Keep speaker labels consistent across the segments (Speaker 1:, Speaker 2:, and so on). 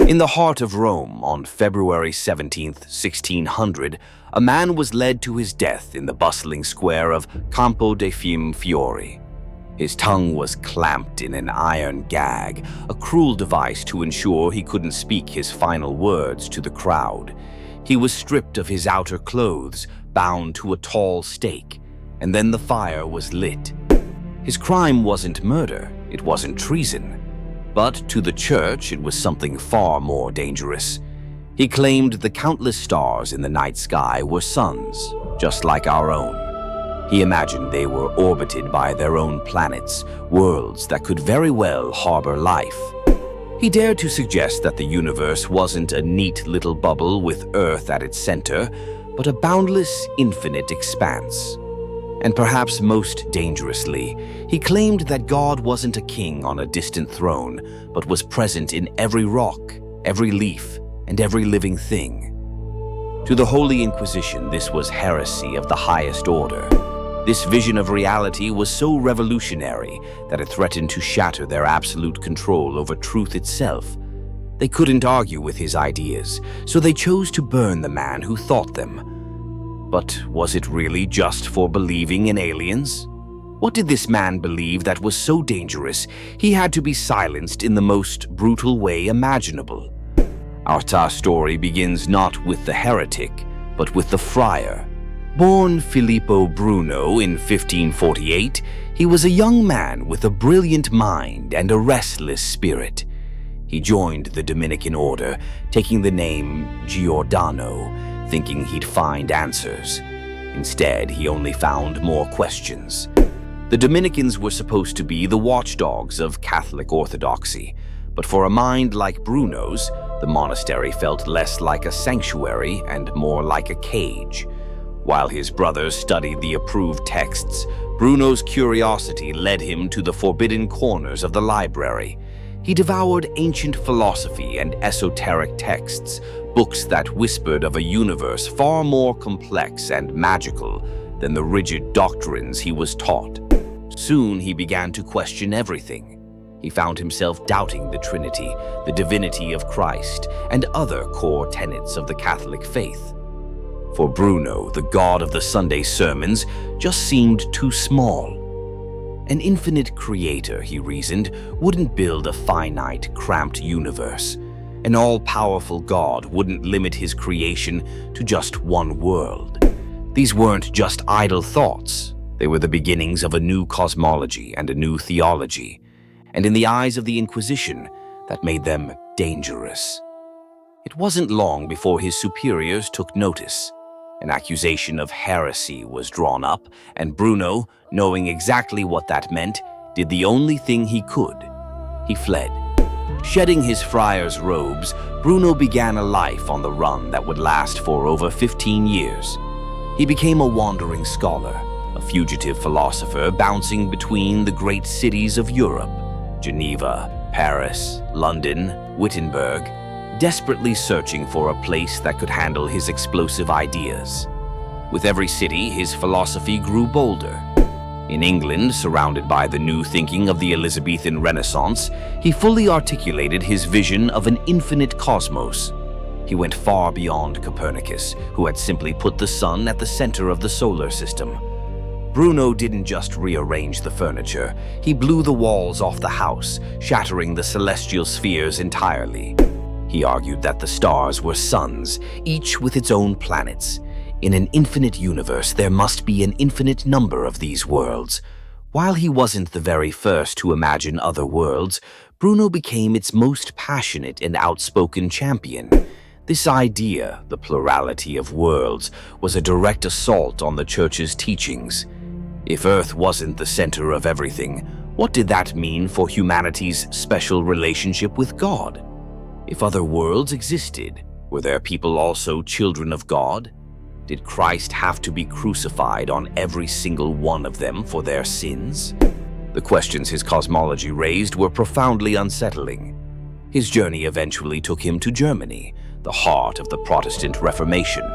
Speaker 1: In the heart of Rome, on February 17th, 1600, a man was led to his death in the bustling square of Campo dei Fiumfiori. His tongue was clamped in an iron gag, a cruel device to ensure he couldn't speak his final words to the crowd. He was stripped of his outer clothes, bound to a tall stake, and then the fire was lit. His crime wasn't murder, it wasn't treason. But to the church, it was something far more dangerous. He claimed the countless stars in the night sky were suns, just like our own. He imagined they were orbited by their own planets, worlds that could very well harbor life. He dared to suggest that the universe wasn't a neat little bubble with Earth at its center, but a boundless, infinite expanse. And perhaps most dangerously, he claimed that God wasn't a king on a distant throne, but was present in every rock, every leaf, and every living thing. To the Holy Inquisition, this was heresy of the highest order. This vision of reality was so revolutionary that it threatened to shatter their absolute control over truth itself. They couldn't argue with his ideas, so they chose to burn the man who thought them. But was it really just for believing in aliens? What did this man believe that was so dangerous he had to be silenced in the most brutal way imaginable? Our story begins not with the heretic, but with the friar. Born Filippo Bruno in 1548, he was a young man with a brilliant mind and a restless spirit. He joined the Dominican order, taking the name Giordano, thinking he'd find answers. Instead, he only found more questions. The Dominicans were supposed to be the watchdogs of Catholic orthodoxy, but for a mind like Bruno's, the monastery felt less like a sanctuary and more like a cage. While his brothers studied the approved texts, Bruno's curiosity led him to the forbidden corners of the library. He devoured ancient philosophy and esoteric texts, books that whispered of a universe far more complex and magical than the rigid doctrines he was taught. Soon he began to question everything. He found himself doubting the Trinity, the divinity of Christ, and other core tenets of the Catholic faith. For Bruno, the God of the Sunday sermons just seemed too small. An infinite creator, he reasoned, wouldn't build a finite, cramped universe. An all-powerful God wouldn't limit his creation to just one world. These weren't just idle thoughts. They were the beginnings of a new cosmology and a new theology. And in the eyes of the Inquisition, that made them dangerous. It wasn't long before his superiors took notice. An accusation of heresy was drawn up, and Bruno, knowing exactly what that meant, did the only thing he could. He fled. Shedding his friar's robes, Bruno began a life on the run that would last for over 15 years. He became a wandering scholar, a fugitive philosopher bouncing between the great cities of Europe, Geneva, Paris, London, Wittenberg, desperately searching for a place that could handle his explosive ideas. With every city, his philosophy grew bolder. In England, surrounded by the new thinking of the Elizabethan Renaissance, he fully articulated his vision of an infinite cosmos. He went far beyond Copernicus, who had simply put the sun at the center of the solar system. Bruno didn't just rearrange the furniture, he blew the walls off the house, shattering the celestial spheres entirely. He argued that the stars were suns, each with its own planets. In an infinite universe, there must be an infinite number of these worlds. While he wasn't the very first to imagine other worlds, Bruno became its most passionate and outspoken champion. This idea, the plurality of worlds, was a direct assault on the Church's teachings. If Earth wasn't the center of everything, what did that mean for humanity's special relationship with God? If other worlds existed, were there people also children of God? Did Christ have to be crucified on every single one of them for their sins? The questions his cosmology raised were profoundly unsettling. His journey eventually took him to Germany, the heart of the Protestant Reformation.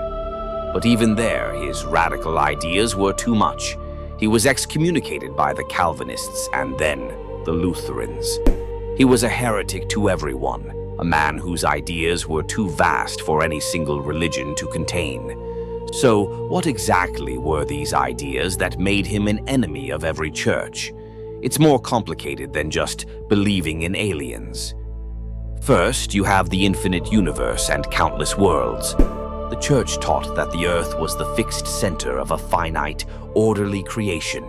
Speaker 1: But even there, his radical ideas were too much. He was excommunicated by the Calvinists and then the Lutherans. He was a heretic to everyone, a man whose ideas were too vast for any single religion to contain. So, what exactly were these ideas that made him an enemy of every church? It's more complicated than just believing in aliens. First, you have the infinite universe and countless worlds. The church taught that the earth was the fixed center of a finite, orderly creation.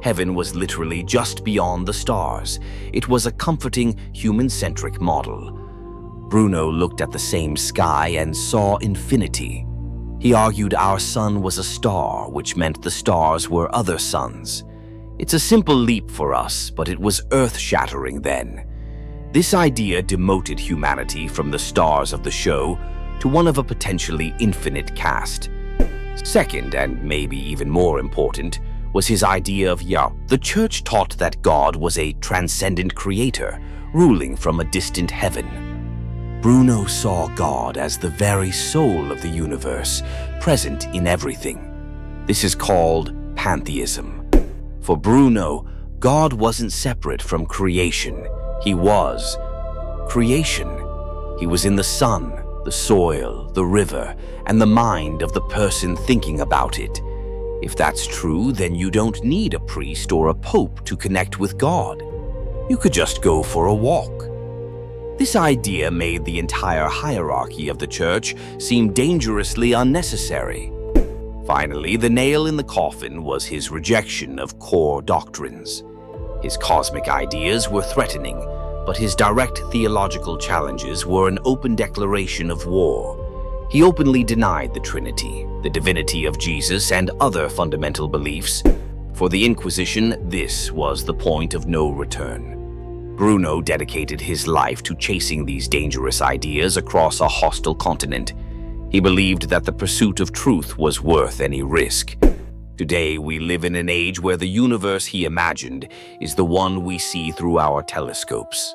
Speaker 1: Heaven was literally just beyond the stars. It was a comforting, human-centric model. Bruno looked at the same sky and saw infinity. He argued our sun was a star, which meant the stars were other suns. It's a simple leap for us, but it was earth-shattering then. This idea demoted humanity from the stars of the show to one of a potentially infinite cast. Second, and maybe even more important, was his idea of Yah. The church taught that God was a transcendent creator, ruling from a distant heaven. Bruno saw God as the very soul of the universe, present in everything. This is called pantheism. For Bruno, God wasn't separate from creation. He was creation. He was in the sun, the soil, the river, and the mind of the person thinking about it. If that's true, then you don't need a priest or a pope to connect with God. You could just go for a walk. This idea made the entire hierarchy of the church seem dangerously unnecessary. Finally, the nail in the coffin was his rejection of core doctrines. His cosmic ideas were threatening, but his direct theological challenges were an open declaration of war. He openly denied the Trinity, the divinity of Jesus, and other fundamental beliefs. For the Inquisition, this was the point of no return. Bruno dedicated his life to chasing these dangerous ideas across a hostile continent. He believed that the pursuit of truth was worth any risk. Today, we live in an age where the universe he imagined is the one we see through our telescopes.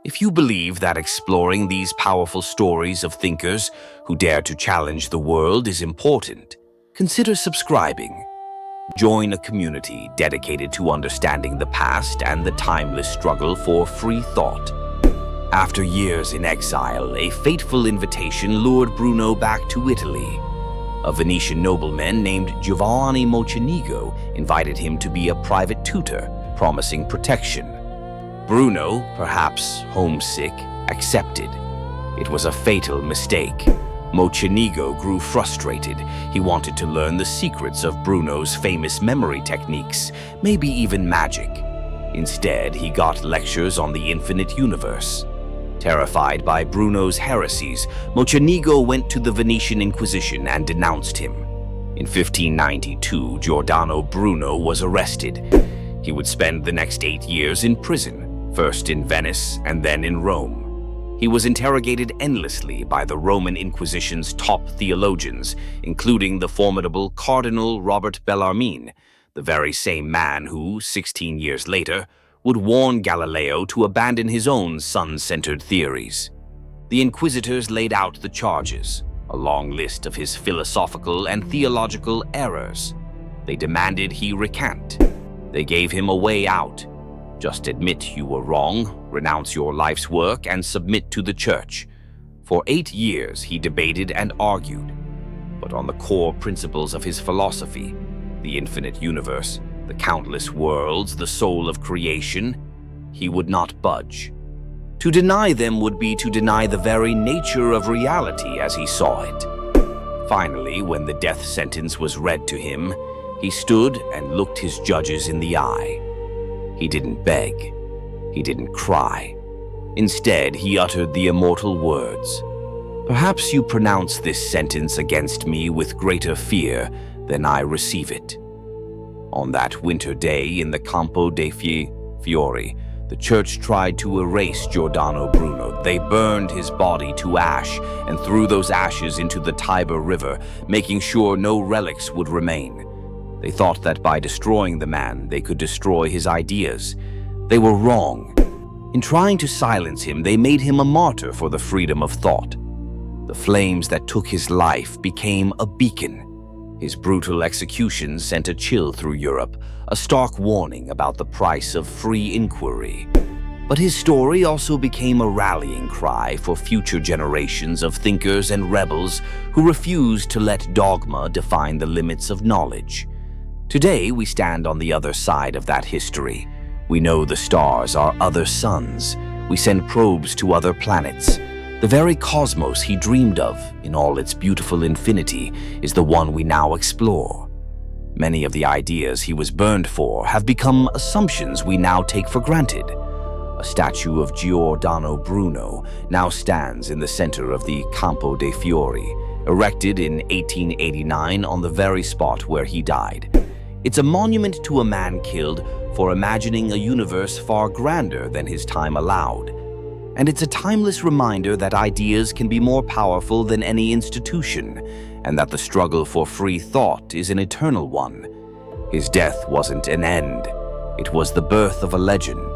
Speaker 1: If you believe that exploring these powerful stories of thinkers who dare to challenge the world is important, consider subscribing. Join a community dedicated to understanding the past and the timeless struggle for free thought. After years in exile, a fateful invitation lured Bruno back to Italy. A Venetian nobleman named Giovanni Mocenigo invited him to be a private tutor, promising protection. Bruno, perhaps homesick, accepted. It was a fatal mistake. Mocenigo grew frustrated. He wanted to learn the secrets of Bruno's famous memory techniques, maybe even magic. Instead, he got lectures on the infinite universe. Terrified by Bruno's heresies, Mocenigo went to the Venetian Inquisition and denounced him. In 1592, Giordano Bruno was arrested. He would spend the next 8 years in prison, first in Venice and then in Rome. He was interrogated endlessly by the Roman Inquisition's top theologians, including the formidable Cardinal Robert Bellarmine, the very same man who, 16 years later, would warn Galileo to abandon his own sun-centered theories. The inquisitors laid out the charges, a long list of his philosophical and theological errors. They demanded he recant. They gave him a way out. Just admit you were wrong, renounce your life's work, and submit to the church. For 8 years, he debated and argued. But on the core principles of his philosophy, the infinite universe, the countless worlds, the soul of creation, he would not budge. To deny them would be to deny the very nature of reality as he saw it. Finally, when the death sentence was read to him, he stood and looked his judges in the eye. He didn't beg. He didn't cry. Instead, he uttered the immortal words, "Perhaps you pronounce this sentence against me with greater fear than I receive it." On that winter day in the Campo dei Fiori, the church tried to erase Giordano Bruno. They burned his body to ash and threw those ashes into the Tiber River, making sure no relics would remain. They thought that by destroying the man, they could destroy his ideas. They were wrong. In trying to silence him, they made him a martyr for the freedom of thought. The flames that took his life became a beacon. His brutal execution sent a chill through Europe, a stark warning about the price of free inquiry. But his story also became a rallying cry for future generations of thinkers and rebels who refused to let dogma define the limits of knowledge. Today, we stand on the other side of that history. We know the stars are other suns. We send probes to other planets. The very cosmos he dreamed of, in all its beautiful infinity, is the one we now explore. Many of the ideas he was burned for have become assumptions we now take for granted. A statue of Giordano Bruno now stands in the center of the Campo dei Fiori, erected in 1889 on the very spot where he died. It's a monument to a man killed for imagining a universe far grander than his time allowed. And it's a timeless reminder that ideas can be more powerful than any institution, and that the struggle for free thought is an eternal one. His death wasn't an end. It was the birth of a legend.